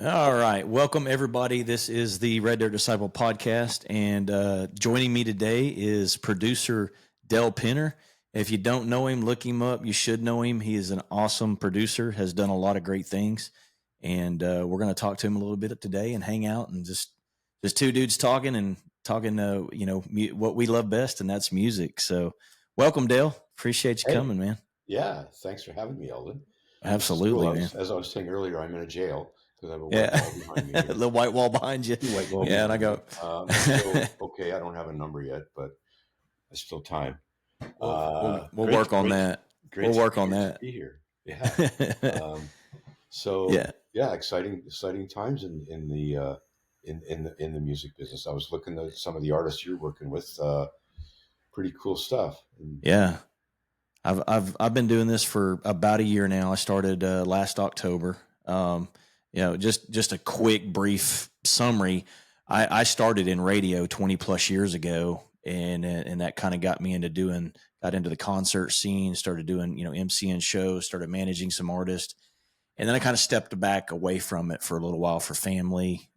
All right. Welcome, everybody. This is the Red Deer Disciple podcast. And joining me today is producer Del Penner. If you don't know him, look him up. You should know him. He is an awesome producer, has done a lot of great things. And we're going to talk to him a little bit today and hang out and just two dudes talking and talking, what we love best, and that's music. So welcome, Dale. Appreciate you Hey, coming, man. yeah, thanks for having me, Eldon. This is cool. Absolutely, man. As I was saying earlier, I'm in a jail because I have a white Yeah. wall behind me here. The white wall behind you. White wall Yeah. And I behind me. go, So, okay, I don't have a number yet, but there's still time. we'll Great, work on great, that. great We'll to work be on here. that. Um, so, Yeah. yeah, exciting times in the music business. I was looking at some of the artists you're working with. Pretty cool stuff. And, Yeah. I've been doing this for about a year now. I started last October. Just a quick brief summary. I started in radio 20 plus years ago, and that kind of got into the concert scene. Started doing MCing shows. Started managing some artists, and then I kind of stepped back away from it for a little while for family,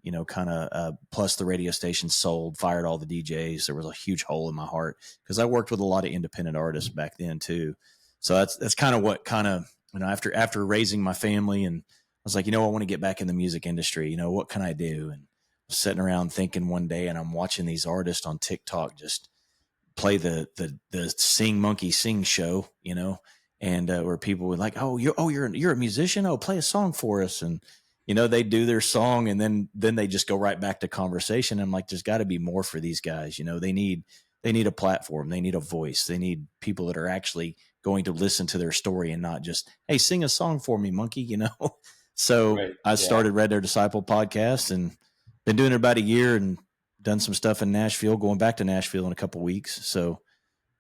plus the radio station sold, fired all the DJs. There was a huge hole in my heart because I worked with a lot of independent artists back then too. So that's kind of what after raising my family, and I was like, I want to get back in the music industry. What can I do? And sitting around thinking one day, and I'm watching these artists on TikTok just play the sing monkey sing show, and where people would like, you're a musician, play a song for us, and they do their song, and then they just go right back to conversation. I'm like, there's got to be more for these guys. They need a platform, they need a voice, they need people that are actually going to listen to their story and not just, hey, sing a song for me, monkey. So right, I yeah. started Red Deer Disciple podcast and been doing it about a year and done some stuff in Nashville, going back to Nashville in a couple weeks. So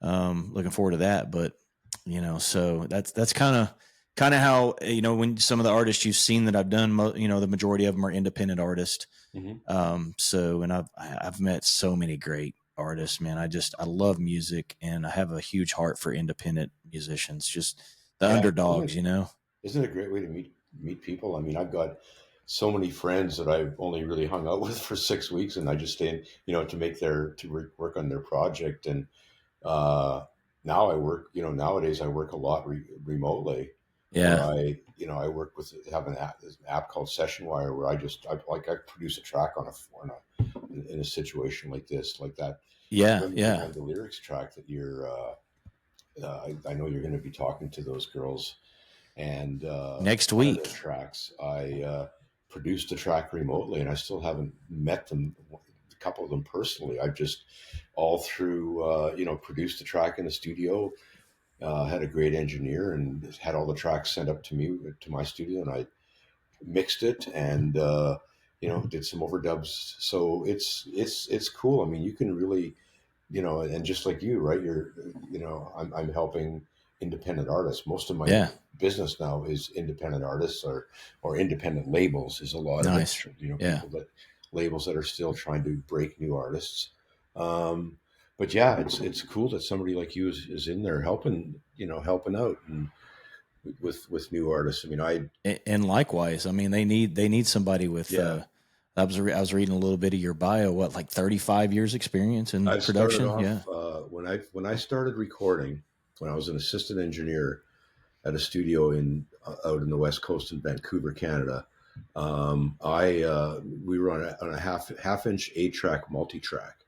looking forward to that. But so that's kind of how, when some of the artists you've seen that I've done, the majority of them are independent artists. Mm-hmm. And I've met so many great artists, man. I love music, and I have a huge heart for independent musicians, just the Yeah, underdogs. isn't it a great way to meet people? I mean, I've got so many friends that I've only really hung out with for 6 weeks, and I just stay in, to make work on their project. And uh, now I work, nowadays I work a lot remotely, where Yeah. I work with have this app called SessionWire, where I produce a track in a situation like this, like that. Yeah. Women Yeah. Behind the Lyrics track that I know you're going to be talking to those girls. And Next one of their week. tracks, I produced a track remotely, and I still haven't met them, a couple of them personally. I've just all through, produced a track in the studio, had a great engineer, and had all the tracks sent up to me to my studio, and I mixed it and did some overdubs. So it's cool. I mean, you can really and just like you, right? I'm helping independent artists. Most of my Yeah. business now is independent artists or independent labels is a lot of it. Nice. Yeah. People that labels that are still trying to break new artists. But yeah, it's cool that somebody like you is in there helping out and with new artists. I mean, And likewise, I mean, they need somebody with. yeah, I was reading a little bit of your bio. What, like 35 years experience in I've started production? Yeah. off when I started recording when I was an assistant engineer at a studio out in the West Coast in Vancouver, Canada. I We were on a half inch 8-track multi track,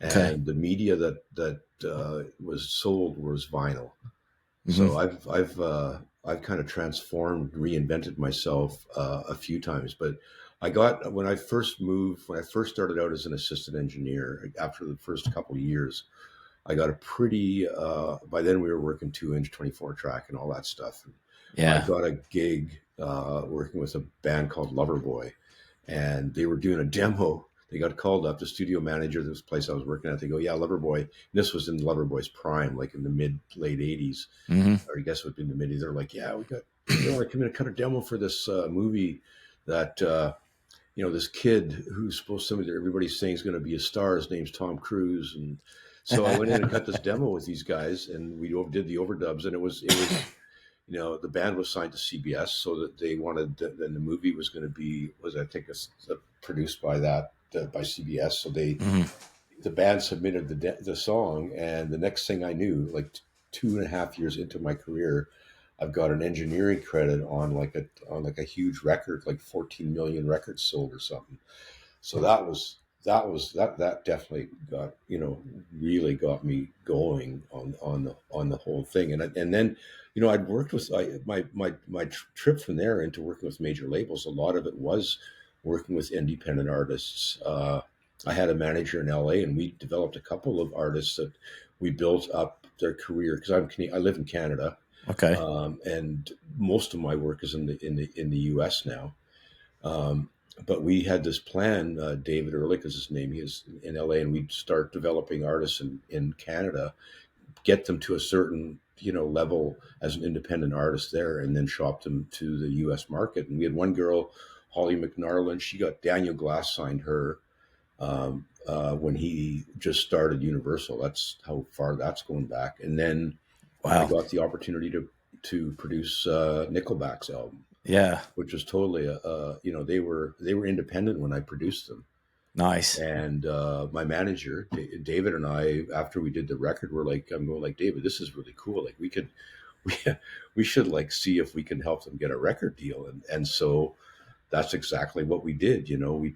Okay. and the media that was sold was vinyl. Mm-hmm. So I've kind of transformed, reinvented myself a few times. But when I first started out as an assistant engineer, after the first couple of years, I got a pretty. By then we were working 2-inch 24-track and all that stuff. And I Yeah. got a gig working with a band called Loverboy, and they were doing a demo. They got called up. The studio manager of this place I was working at, they go, "Yeah, Loverboy." And this was in Loverboy's prime, like in the late '80s, Mm-hmm. or I guess it would be in the mid '80s. They're like, "Yeah, we want to come in and cut a demo for this movie that this kid who's supposed to everybody's saying is going to be a star. His name's Tom Cruise." And so I went in and cut this demo with these guys, and we did the overdubs, and the band was signed to CBS, so that they wanted, then the movie was going to be, was I think produced by by CBS. So Hmm. the band submitted the song, and the next thing I knew, like 2.5 years into my career, I've got an engineering credit on like a huge record, like 14 million records sold or something. So that definitely got, really got me going on the whole thing. And then, I'd worked with, my trip from there into working with major labels. A lot of it was working with independent artists. I had a manager in LA, and we developed a couple of artists that we built up their career, because I live in Canada, Okay. and most of my work is in the U.S. now. Um, but we had this plan. David Ehrlich is his name. He is in LA, and we'd start developing artists in Canada, get them to a certain level as an independent artist there, and then shop them to the U.S. market. And we had one girl, Holly McNarland. She got Daniel Glass signed her when he just started Universal. That's how far that's going back. And then I Wow. got the opportunity to produce Nickelback's album, Yeah. which was totally they were independent when I produced them. Nice. And my manager David and I, after we did the record, were like, I'm going like, David, this is really cool. Like we we should like see if we can help them get a record deal. And so that's exactly what we did. We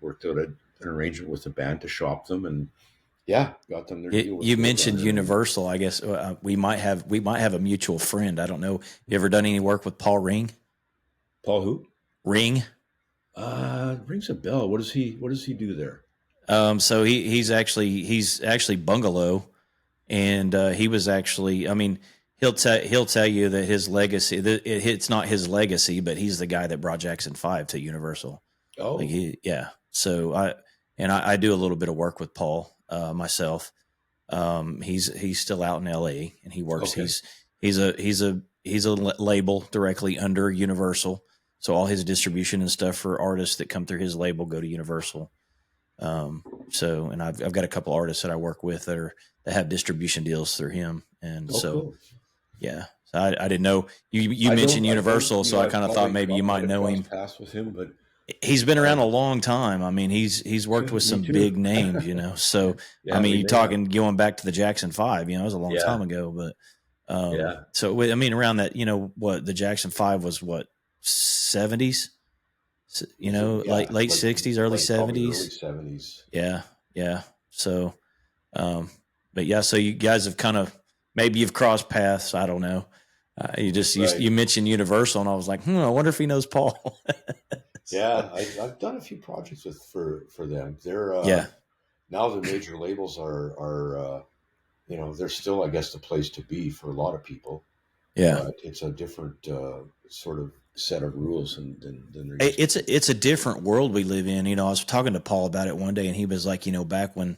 worked out an arrangement with the band to shop them, and yeah, got them their deal with You mentioned Roadrunner. And Universal. I guess we might have a mutual friend. I don't know. You ever done any work with Paul Ring? Paul who? Ring. Rings a bell. What does he do there? So he's actually Bungalow, and he was actually. I mean, he'll tell you that his legacy. It's not his legacy, but he's the guy that brought Jackson 5 to Universal. Like Oh, yeah. So I do a little bit of work with Paul myself. He's still out in LA, and he works. okay. He's a label directly under Universal. So all his distribution and stuff for artists that come through his label go to Universal. And I've got a couple artists that I work with that have distribution deals through him, and Oh, so cool. yeah. So I didn't know you mentioned I don't. Universal, so I I kind of thought probably maybe you might might have know him. crossed paths with him, but He's been around um, a long time. I mean, he's worked with me some too. big names. So I Yeah, mean, we you may have. talking going back to the Jackson 5, it was a long time Yeah, ago, but yeah. so I mean, around that, what the Jackson 5 was, what 70s, Was it? late Yeah, late like 60s, early probably early 70s. '70s. Yeah, yeah. So, um, but yeah, so you guys have kind of maybe you've crossed paths. I don't know. You Right. mentioned Universal, and I was like, I wonder if he knows Paul. Yeah, I've done a few projects for them. They're Yeah, now the major labels are they're still, I guess, the place to be for a lot of people, yeah. but it's a different sort of set of rules than there used to It's be. a different world we live in. I was talking to Paul about it one day, and he was like, back when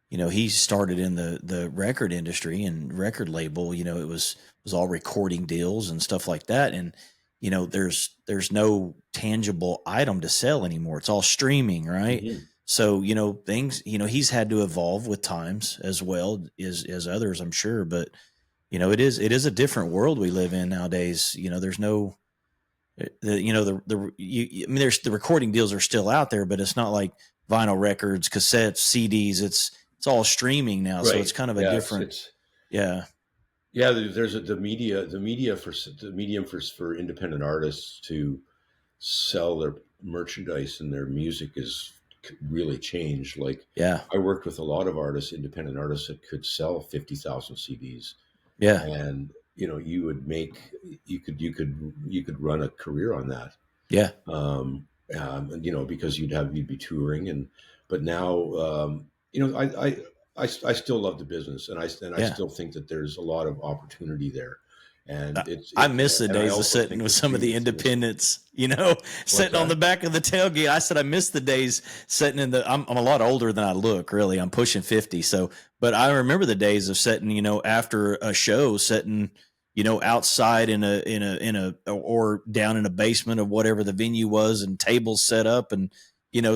he started in the record industry and record label, it was all recording deals and stuff like that, and there's no tangible item to sell anymore. It's all streaming, right? Hmm. So things, he's had to evolve with times as well as others, I'm sure, but it is a different world we live in nowadays. There's no I mean, there's the recording deals are still out there, but it's not like vinyl records, cassettes, CDs. It's all streaming now, so it's Right. kind of a Yeah. different. Yeah, Yeah. There's the medium for independent artists to sell their merchandise and their music is really changed. Like yeah, I worked with a lot of artists, independent artists that could sell 50,000 CDs, yeah, and you would make you could run a career on that. yeah, Because you'd be touring, but now, I still love the business, and I yeah. still think that there's a lot of opportunity there, and I miss the and I days of also sitting think with the some of the streaming thing is. independents, What's sitting on the that? back of the tailgate. I said I miss the days sitting in the. I'm a lot older than I look. Really, I'm pushing 50. So, but I remember the days of sitting, after a show, sitting, outside in a or down in a basement of whatever the venue was, and tables set up, and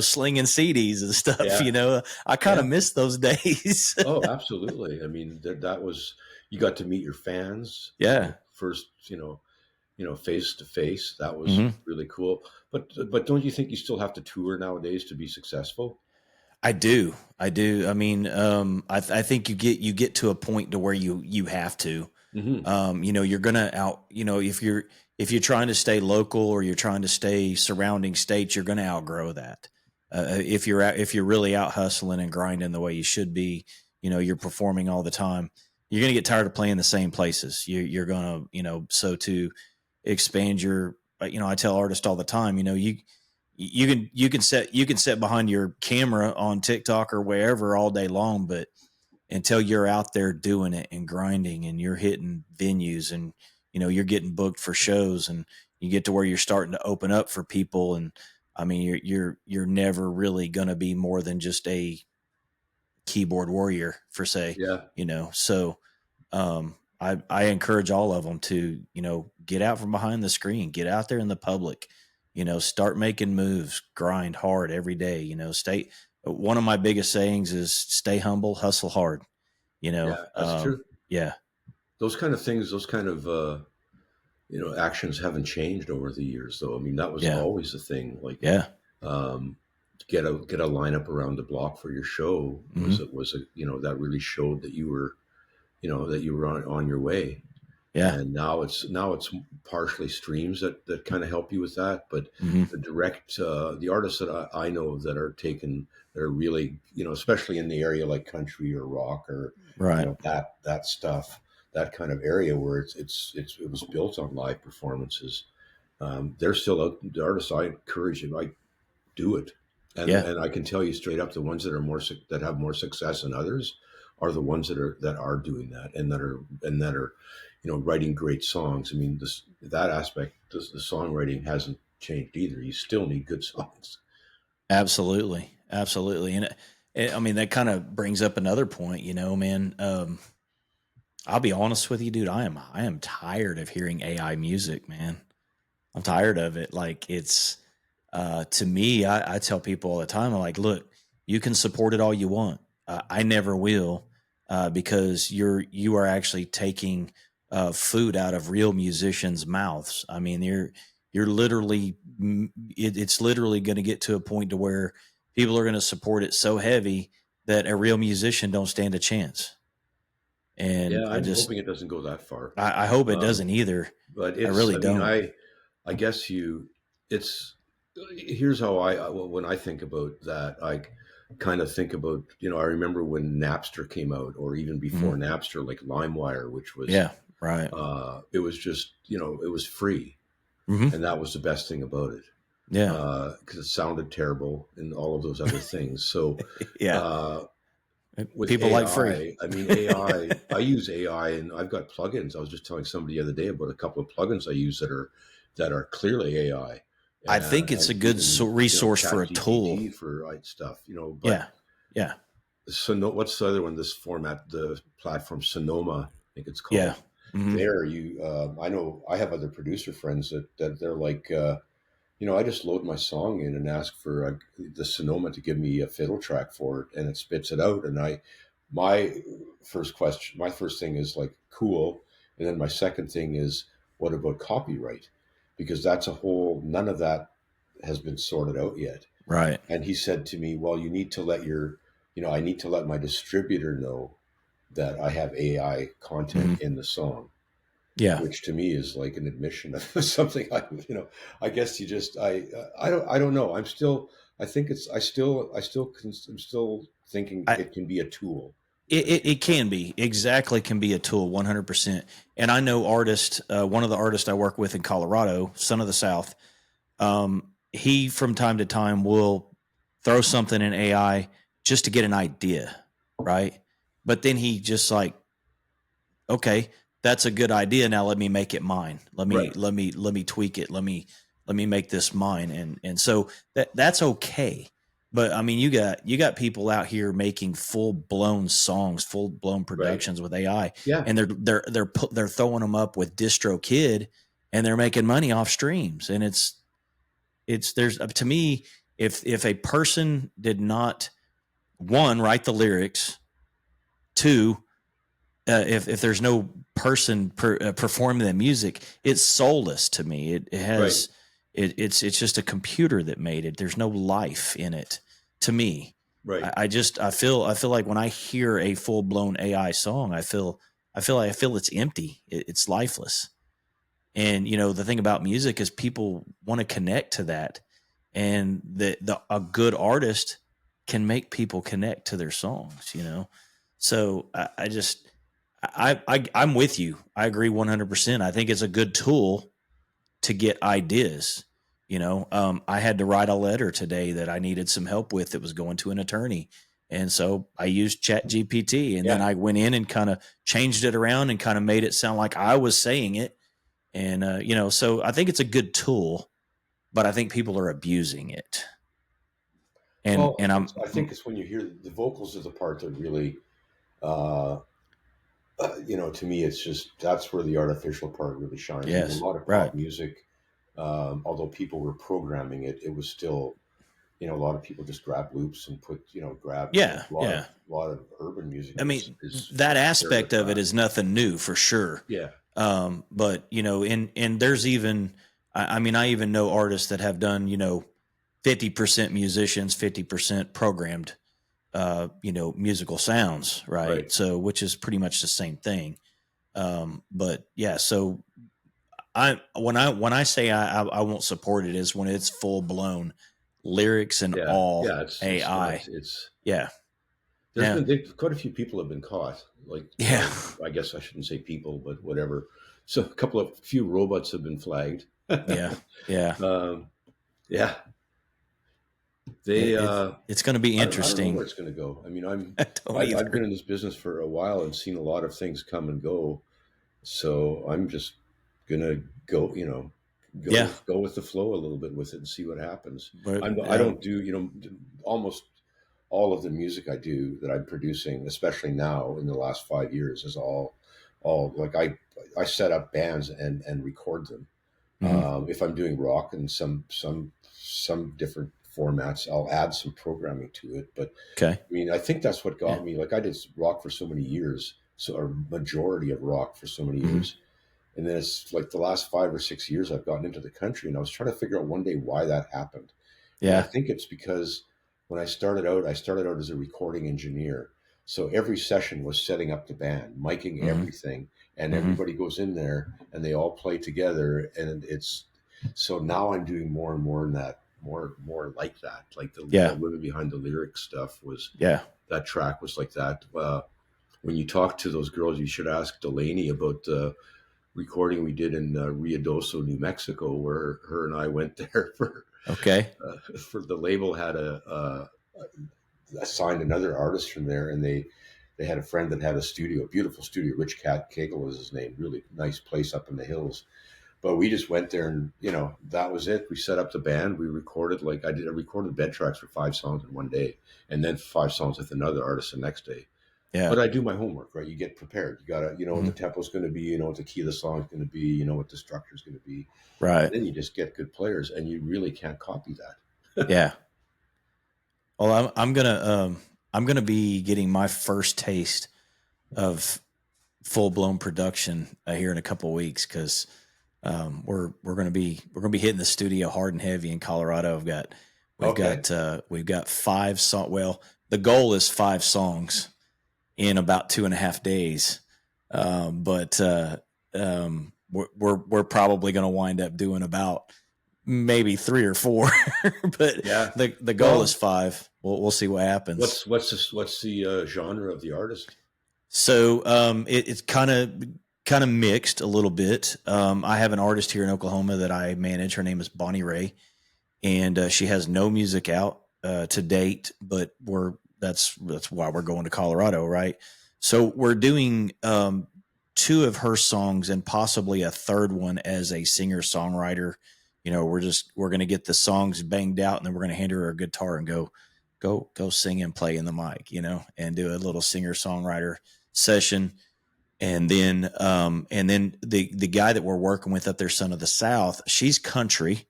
slinging CDs and stuff. Yeah, I kind of yeah. miss those days. Oh, absolutely. I mean, that was, you got to meet your fans, Yeah, first, face to face. That was Hmm. really cool. But don't you think you still have to tour nowadays to be successful? I do. I do. I mean, I think you get to a point to where you have to. Hmm. You're gonna out. If you're trying to stay local or you're trying to stay surrounding states, you're gonna outgrow that. If you're really out hustling and grinding the way you should be, you're performing all the time. You're gonna get tired of playing the same places. You're gonna, so to expand your, I tell artists all the time, you can sit behind your camera on TikTok or wherever all day long, but until you're out there doing it and grinding and you're hitting venues and you're getting booked for shows and you get to where you're starting to open up for people, and I mean you're never really going to be more than just a keyboard warrior for say, Yeah, so I encourage all of them to get out from behind the screen, get out there in the public, start making moves, grind hard every day, stay. One of my biggest sayings is stay humble, hustle hard, yeah, that's true. yeah, Those kind of things, those kind of actions haven't changed over the years, though. I mean, that was yeah, always the thing. Like, yeah, um, get a lineup around the block for your show hmm, was a that really showed that you were on your way. yeah, And now it's partially streams that kind of help you with that, but hmm, the artists that I know that are really, especially in the area like country or rock or right, that stuff, that kind of area where it was built on live performances. They're still out. The artists, I encourage you, do it. and yeah, and I can tell you straight up, the ones that have more success than others are the ones that are doing that, and that are writing great songs. I mean, that aspect, the songwriting hasn't changed either. You still need good songs. absolutely, absolutely, and I mean that kind of brings up another point, man. I'll be honest with you, dude. I am tired of hearing AI music, man. I'm tired of it. Like it's to me, I tell people all the time, I'm like, look, you can support it all you want. I never will, because you are actually taking food out of real musicians' mouths. I mean, you're literally it's literally going to get to a point to where people are going to support it so heavy that a real musician don't stand a chance. And Yeah, I I'm just hoping it doesn't go that far. I hope it Um, doesn't either. but I it's really I mean, don't. I guess it's here's how when I think about that, I kind of think about, I remember when Napster came out, or even before Mhm. Napster, like LimeWire, which was, Yeah, right. it was just, it was free. Hmm. And that was the best thing about it. Yeah, Because it sounded terrible and all of those other things. So, yeah. uh, with People like free. I mean, I use AI and I've got plugins. I was just telling somebody the other day about a couple of plugins I use that are clearly AI, I think it's a and good even, resource for Chat a tool. GPT for stuff, Yeah, but yeah, What's the other one? This format, the platform Sonoma, I think it's yeah. called. Hmm. There, I know I have other producer friends that they're like, I just load my song in and ask for the Sonoma to give me a fiddle track for it, and it spits it out. And my my first thing is like, cool, and then my second thing is, what about copyright? Because that's a whole, none of that has been sorted out yet. Right. And he said to me, well, I need to let my distributor know that I have AI content Hmm. in the song, Yeah. which to me is like an admission of something. I guess I don't know. I think I'm still thinking I it can be a tool. it can be, exactly, can be a tool 100%. And I know artists. One of the artists I work with in Colorado, Son of the South. He from time to time will throw something in AI just to get an idea, right? But then he just like, okay, that's a good idea. Now let me make it mine. Let me Right. tweak it. Let me make this mine. And so that's okay. But I mean, you got people out here making full blown songs, full blown Right. productions with AI, Yeah. and they're throwing them up with DistroKid, and they're making money off streams. And it's there's to me, if a person did not, one, write the lyrics, two, if there's no person performing the music, it's soulless to me. It Right. has it's just a computer that made it. There's no life in it to me. Right. I feel like when I hear a full blown AI song, I feel it's empty. It's lifeless. And the thing about music is people want to connect to that, and the a good artist can make people connect to their songs. So I just I'm with you. I agree 100%. I think it's a good tool to get ideas. I had to write a letter today that I needed some help with that was going to an attorney. And so I used Chat GPT, and then Yeah. I went in and kind of changed it around and kind of made it sound like I was saying it. And, so I think it's a good tool, but I think people are abusing it. And, Well, and I'm, I think it's when you hear the vocals is the part that really, uh, to me, it's just that's where the artificial part really shines. I mean, a yes, lot of right. pop music, although people were programming it, it was still, a lot of people just grab loops and put, grab, Yeah. a Yeah. lot of urban music I is that aspect of it stereotyped. is nothing new for sure. Yeah. But and there's even, I even know artists that have done, 50% musicians, 50% programmed, musical sounds, right? Right. So, which is pretty much the same thing. But yeah, so when I say I won't support it is when it's full blown lyrics and Yeah. all Yeah. It's not, AI. Yeah. there's Yeah. been, quite a few people have been caught. Like, Yeah. I guess I shouldn't say people, but whatever. So few robots have been flagged. Yeah. Yeah. um, yeah. It, They, it's it's going to be I don't know where interesting. it's going to go. I mean, I don't I've been either. in this business for a while and seen a lot of things come and go. So I'm just gonna go, Yeah. go with the flow a little bit with it and see what happens. But I don't do, almost all of the music I do that I'm producing, especially now in the last 5 years, is all like I set up bands and record them. mhm. If I'm doing rock and some different formats, I'll add some programming to it. But Okay. I mean, I think that's what Yeah. got me. Like I did rock for so many years, so or majority of rock for so many hmm years, and then it's like the last 5 or 6 years I've gotten into the country, and I was trying to figure out one day why that happened. And I Yeah. think it's because when I started out as a recording engineer. So every session was setting up the band, miking hmm everything, and hmm everybody goes in there and they all play together. And it's so now I'm doing more and more in that, more like that. Like the Yeah. women behind the lyric stuff was Yeah. that track was like that. When you talk to those girls, you should ask Delaney about the recording we did in Ruidoso, New Mexico, where her and I went there Okay. for the label had assigned another artist from there, and they had a friend that had a studio, a beautiful studio. Rich Cat Cagle was his name, really nice place up in the hills. But we just went there, and that was it. We set up the band. We recorded I recorded bed tracks for 5 songs in one day, and then 5 songs with another artist the next day. Yeah. But I do my homework, right? You get prepared. You gotta, what the hmm tempo's going to be, what the key of the song is going to be, what the structure is going to be, and Right. then you just get good players, and you really can't copy that. Yeah. Well, I'm gonna be getting my first taste of full blown production here in a couple of weeks because we're gonna be hitting the studio hard and heavy in Colorado. Okay. We've got 5 song. Well, the goal is 5 songs in about 2.5 days, but we're probably going to wind up doing about maybe 3 or 4. But Yeah. the goal is Well, 5. We'll see what happens. what's the genre of the artist? So it's kind of mixed a little bit. I have an artist here in Oklahoma that I manage. Her name is Bonnie Ray, and she has no music out to date. But that's why we're going to Colorado, right? So we're doing 2 of her songs and possibly a third one as a singer songwriter. We're going to get the songs banged out, and then we're going to hand her a guitar and go sing and play in the mic, and do a little singer songwriter session. And then the guy that we're working with up there, Son of the South, she's country,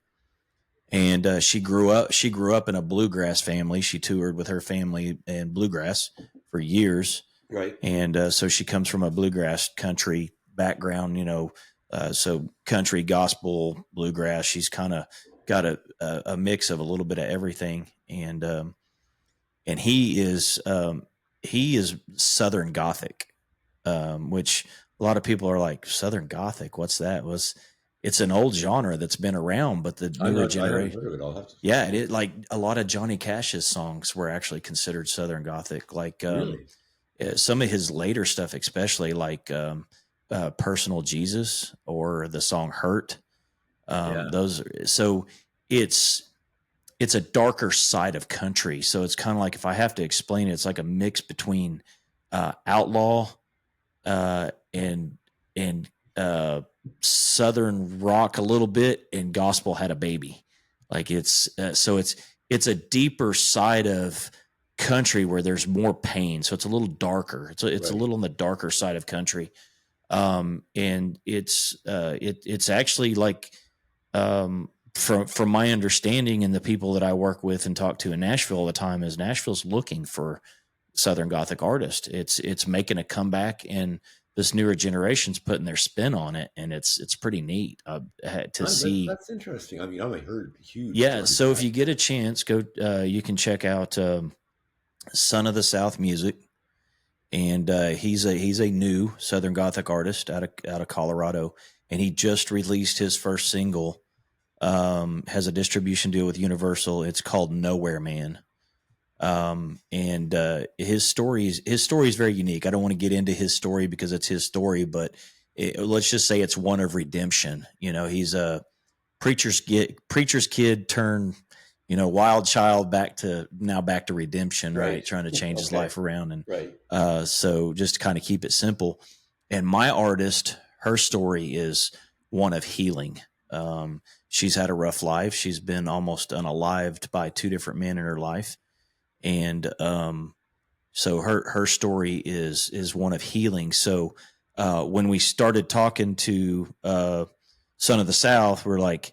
and she grew up in a bluegrass family. She toured with her family in bluegrass for years. Right. And so she comes from a bluegrass country background, so country, gospel, bluegrass. She's kind of got a mix of a little bit of everything, and he is Southern Gothic, which a lot of people are like, Southern Gothic, what's that? It's an old genre that's been around, but the newer I haven't generation, heard of it. I'll have to. yeah, like a lot of Johnny Cash's songs were actually considered Southern Gothic. Like Really? some of his later stuff, especially like Personal Jesus or the song Hurt. Yeah. So it's it's a darker side of country. So it's kind of like, if I have to explain it, it's like a mix between outlaw and southern rock a little bit, and gospel had a baby. Like it's a deeper side of country where there's more pain. So it's a little darker. It's a Right. little on the darker side of country. And it's actually like, from my understanding and the people that I work with and talk to in Nashville all the time, is Nashville's looking for Southern Gothic artists. It's making a comeback, and this newer generation's putting their spin on it, and it's pretty neat to see. That's interesting. I mean, I heard huge Yeah, Johnny so if Cash. you get a chance, go. You can check out Son of the South Music, and he's a new Southern Gothic artist out of Colorado, and he just released his first single. Has a distribution deal with Universal. It's called Nowhere Man. And his story is very unique. I don't want to get into his story because it's his story, but let's just say it's one of redemption. He's a preacher's kid turned, wild child back to redemption, right? Trying to change his life around. And Right. so just to kind of keep it simple. And my artist, her story is one of healing. She's had a rough life. She's been almost unalived by two different men in her life. And so her story is one of healing. So when we started talking to Son of the South, we're like,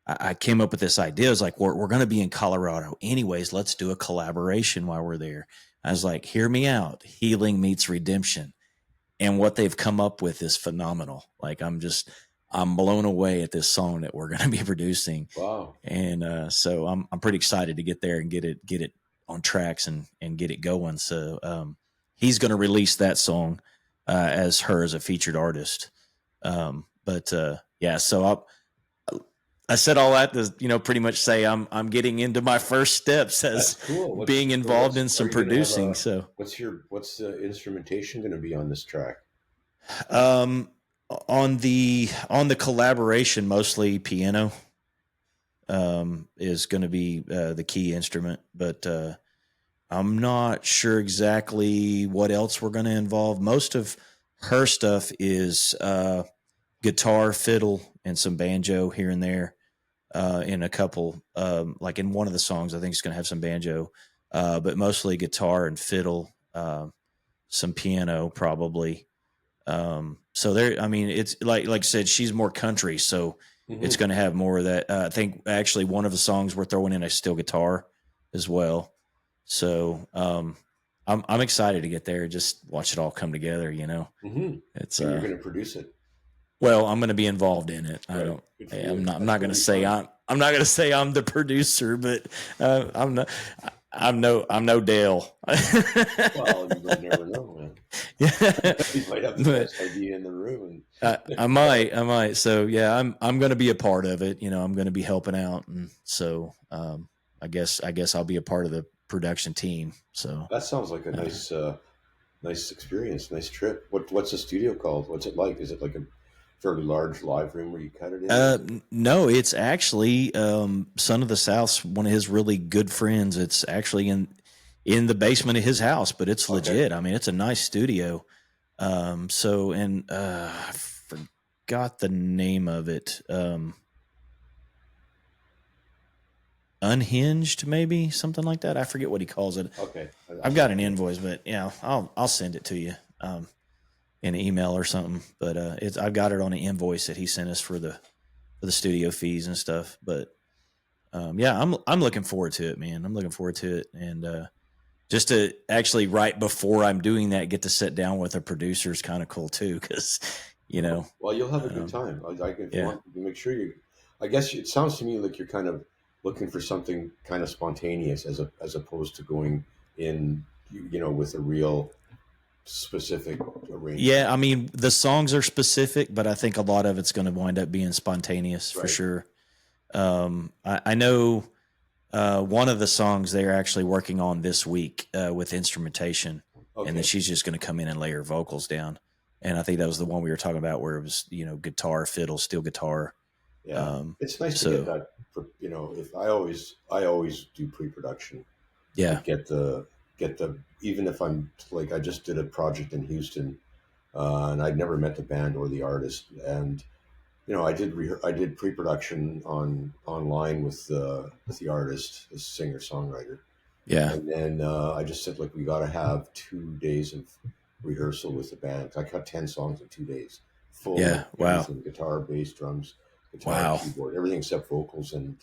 I came up with this idea. It's like, we're going to be in Colorado anyways. Let's do a collaboration while we're there. I was like, hear me out. Healing meets redemption. And what they've come up with is phenomenal. Like, I'm blown away at this song that we're going to be producing. Wow. And so I'm pretty excited to get there and get it on tracks and get it going. So he's going to release that song as a featured artist. Yeah, so I said all that to pretty much say I'm getting into my first steps as cool. being involved in some producing. What's the instrumentation going to be on this track? On the collaboration, mostly piano is going to be the key instrument, but I'm not sure exactly what else we're going to involve. Most of her stuff is guitar, fiddle, and some banjo here and there. In a couple, like in one of the songs, I think it's going to have some banjo, but mostly guitar and fiddle, some piano probably. So there, I mean, it's like I said, she's more country, so it's going to have more of that. I think actually one of the songs we're throwing in a steel guitar as well. So I'm excited to get there. Just watch it all come together. It's so you're going to produce it. Well, I'm going to be involved in it. Right. I'm not going to say I'm not going to say I'm the producer, but I'm not. I'm no Dale. Well, you never know, man. Yeah, You might have the best idea in the room. I might. So yeah, I'm going to be a part of it. I'm going to be helping out, and so I guess I'll be a part of the production team. So that sounds like a nice experience, nice trip. What's the studio called? What's it like? Is it like a fairly large live room where you cut it in? No, it's actually Son of the South's one of his really good friends. It's actually in the basement of his house, but it's legit. I mean, it's a nice studio. I forgot the name of it. Unhinged, maybe something like that. I forget what he calls it. Okay, I've got an invoice, but yeah, I'll send it to you. In an email or something, but I've got it on an invoice that he sent us for the studio fees and stuff. But yeah, I'm looking forward to it, man. I'm looking forward to it, and just to actually right before I'm doing that, get to sit down with a producer is kind of cool too. Cause Well, you'll have a good um, time. If you yeah, want, to make sure you. I guess it sounds to me like you're kind of looking for something kind of spontaneous, as opposed to going in, with a real specific arrangement. yeah. I mean, the songs are specific, but I think a lot of it's going to wind up being spontaneous for Right. sure. I know one of the songs they're actually working on this week with instrumentation, and then Okay. she's just going to come in and lay her vocals down. And I think that was the one we were talking about where it was, guitar, fiddle, steel guitar. Yeah, it's nice to get So that. If I always do pre-production to yeah, get the even if I'm like I just did a project in Houston, and I'd never met the band or the artist, and I did pre-production online with the artist, the singer songwriter, yeah, and then I just said like we got to have 2 days of rehearsal with the band. I cut 10 songs in 2 days, full of yeah. Wow, everything: guitar, bass, drums, guitar, wow. keyboard, everything except vocals, and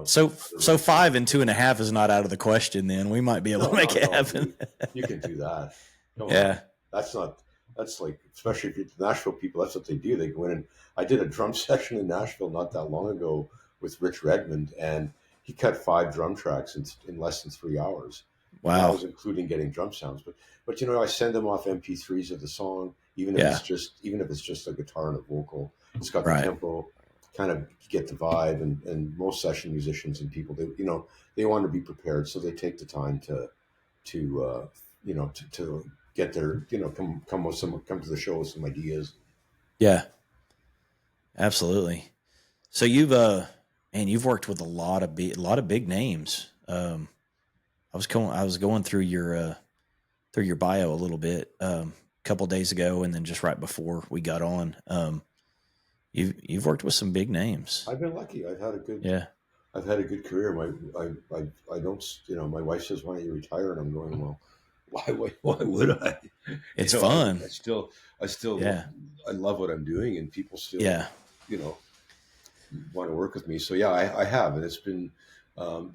So some other so arrangements. 5 and 2.5 is not out of the question. Then we might be able to No, no, make it no. happen. You can do that. Come on. Yeah, That's not. That's like, especially if you're the Nashville people. That's what they do. They go in and I did a drum session in Nashville not that long ago with Rich Redmond, and he cut 5 drum tracks in less than 3 hours. And that wow, was including getting drum sounds. But I send them off MP3s of the song, yeah, even if it's just a guitar and a vocal. It's got the right, tempo, kind of get the vibe, and most session musicians and people, they want to be prepared, so they take the time to get their, come to the show with some ideas. yeah, absolutely. So you've worked with a lot of big names. I was going through your bio a little bit a couple days ago, and then just right before we got on. You've worked with some big names. I've been lucky. Yeah, I've had a good career. I don't, my wife says, why don't you retire? And I'm going, well, why would I? it's fun. I still Yeah, I love what I'm doing, and people still, yeah, you know want to work with me. So yeah, I have, and it's um,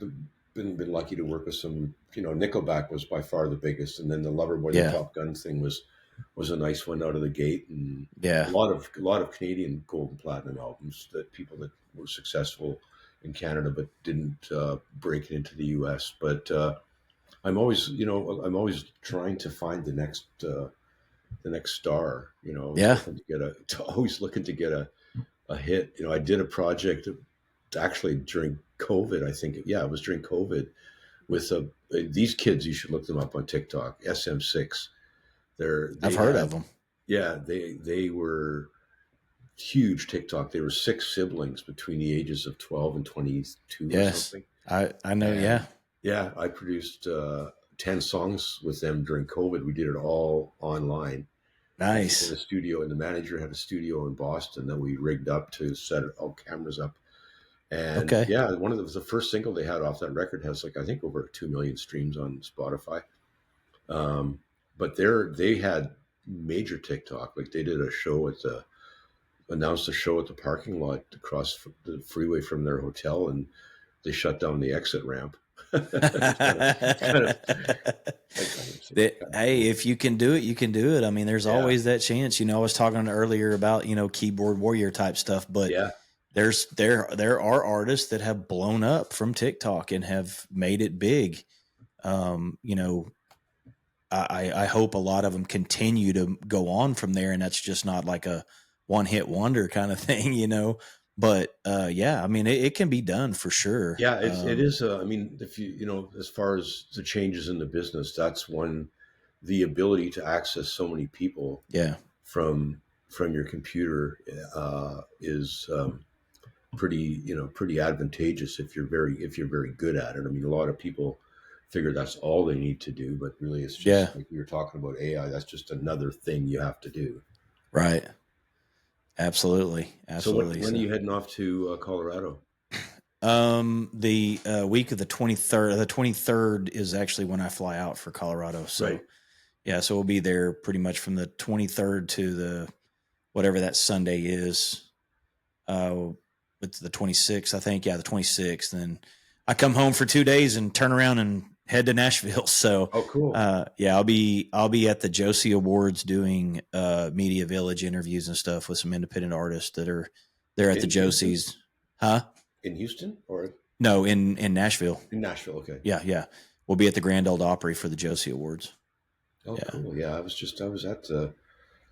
been lucky to work with some. Nickelback was by far the biggest, and then the Loverboy, the yeah, Top Gun thing was a nice one out of the gate, and a yeah, lot of Canadian gold and platinum albums that people that were successful in Canada but didn't break it into the U.S. But I'm always trying to find the next star. Always yeah. looking to get a hit. I did a project actually during COVID. I think, yeah, it was during COVID with these kids. You should look them up on TikTok. SM6. I've They heard of had, them. yeah, they were huge TikTok. They were 6 siblings between the ages of 12 and 22 or Yes, something. I know. And Yeah, yeah, I produced 10 songs with them during COVID. We did it all online in a nice. studio, and the manager had a studio in Boston that we rigged up to set all cameras up. And Okay, yeah, one of the first single they had off that record has, like, I think over 2 million streams on Spotify. Um, but they had major TikTok. Like, they did a show announced a show at the parking lot across the freeway from their hotel, and they shut down the exit ramp. It's kind of Hey, cool. if you can do it, you can do it. I mean, there's Yeah, always that chance. I was talking earlier about keyboard warrior type stuff, but yeah, there are artists that have blown up from TikTok and have made it big. You know, I hope a lot of them continue to go on from there, and that's just not like a one hit wonder kind of thing. But yeah, I mean, it can be done for sure. yeah. It is. I mean, if as far as the changes in the business, that's one. The ability to access so many people Yeah, from your computer is pretty advantageous if you're very good at it. I mean, a lot of people figure that's all they need to do, but really it's yeah, just like we were talking about AI. That's just another thing you have to do. right. Absolutely, So absolutely. when are So, you heading off to Colorado? the week of the 23rd is actually when I fly out for Colorado. So, Right. yeah, so we'll be there pretty much from the 23rd to the whatever that Sunday is. It's the 26th, I think. Yeah, the 26th. And I come home for 2 days and turn around and head to Nashville. So, Oh, cool. yeah, I'll be at the Josie Awards doing Media Village interviews and stuff with some independent artists that are there at the In Houston? Josies. Huh? In Houston or No, in Nashville. in Nashville? Okay. Yeah, yeah. We'll be at the Grand Ole Opry for the Josie Awards. Oh, Yeah. cool. Yeah, I was at the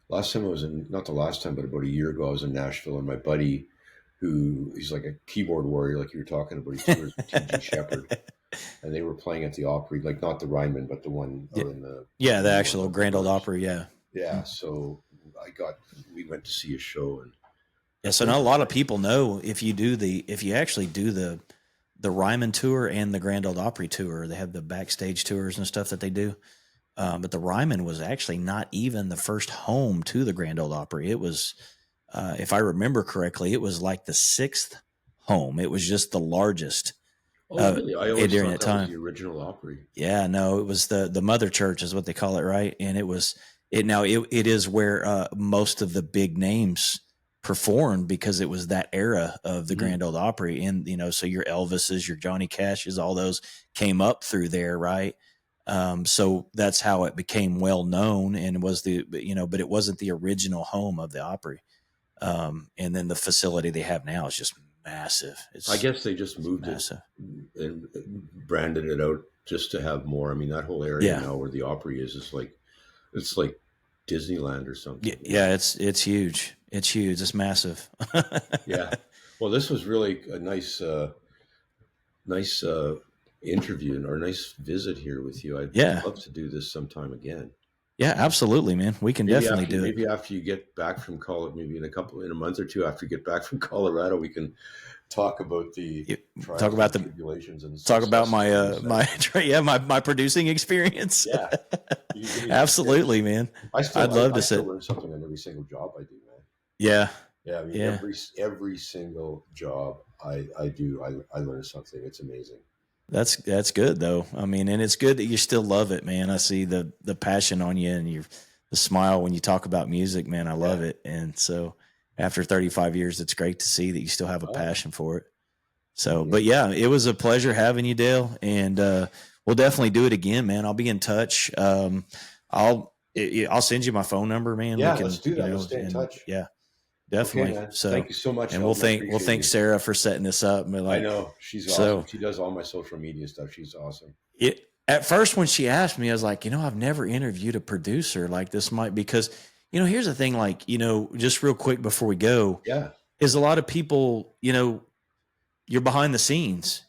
last time I was in, not the last time, but about a year ago, I was in Nashville, and my buddy, he's like a keyboard warrior, like you were talking about, he tours with TG Shepherd, and they were playing at the Opry, like not the Ryman, but the one Yeah, or in the yeah, the new one actual with the Grand Ole doors. Opry. Yeah. Yeah, so we went to see a show, and Yeah, that so not place a was lot of nice. people know if you actually do the Ryman tour and the Grand Ole Opry tour. They have the backstage tours and stuff that they do. But the Ryman was actually not even the first home to the Grand Ole Opry. It was, if I remember correctly, it was like the sixth home. It was just the largest Oh, really? I always during thought that that was time. the original Opry. Yeah, no, it was the mother church is what they call it, right? And it is where most of the big names performed because it was that era of the Mhm. Grand Ole Opry, and so your Elvises, your Johnny Cashes, all those came up through there, right? So that's how it became well known, and was but it wasn't the original home of the Opry. And then the facility they have now is just massive. I It's guess they just moved it massive. and branded it out just to have more. I mean, that whole area Yeah, now where the Opry is like it's like Disneyland or yeah, something. yeah. It's huge. It's huge. It's massive. Yeah. Well, this was really a nice interview or a nice visit here with you. I'd Yeah, love to do this sometime again. yeah, absolutely, man. We can definitely do it. Maybe after you get back from Colorado, maybe in a month or two after you get back from Colorado, we can talk about the You- Talk trials about and the tribulations and talk about successes my of your set. my producing experience. Yeah. You can give me some tips. Absolutely, man. I I'd still love I to still sit. learn something on every single job I do, man. Yeah, Yeah, I mean yeah. every single job I do, I learn something. It's amazing. That's good though. I mean, and it's good that you still love it, man. I see the passion on you and the smile when you talk about music, man. I love Yeah. it. And so after 35 years, it's great to see that you still have a Oh, passion for it. So, yeah. but yeah, it was a pleasure having you, Dale, and we'll definitely do it again, man. I'll be in touch. I'll send you my phone number, man. We Yeah, can, let's do that. Let's stay in and touch. yeah, Okay, definitely. man. So, Thank you so much, and Elton. I we'll appreciate thank you. Sarah for setting this up. But I like, know. She's awesome. so She does all my social media stuff. She's awesome. at first when she asked me, I was like, I've never interviewed a producer like this. Might because here's the thing, like just real quick before we go, Yeah. is a lot of people, you're behind the scenes,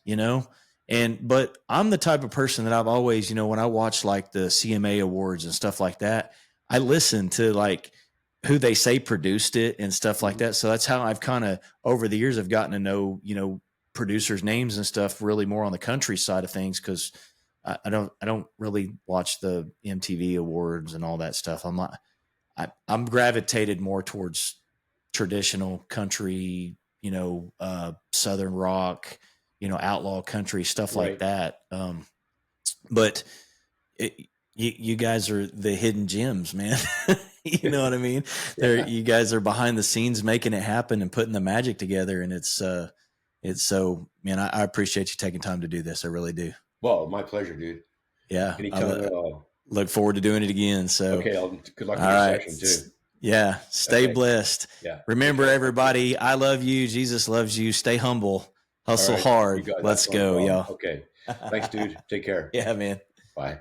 but I'm the type of person that I've always, when I watch like the CMA awards and stuff like that, I listen to like who they say produced it and stuff like Mhm. that. So that's how I've kind of over the years, I've gotten to know, producers' names and stuff really more on the country side of things. Cause I don't really watch the MTV awards and all that stuff. I'm gravitated more towards traditional country, Southern rock, outlaw country, stuff like Right. that. But you guys are the hidden gems, man. You know what I mean? Yeah. You guys are behind the scenes making it happen and putting the magic together. And it's so, man, I appreciate you taking time to do this. I really do. Well, my pleasure, dude. Yeah. Anytime at all. Look forward to doing it again. So, Okay, Elton. Good luck all with your right. session too. Yeah. Stay Okay. blessed. Yeah. Take Remember, care. everybody, I love you. Jesus loves you. Stay humble. All Hustle right. You hard. got Let's that's not a go, problem. y'all. Okay. Thanks, dude. Take care. Yeah, man. Bye.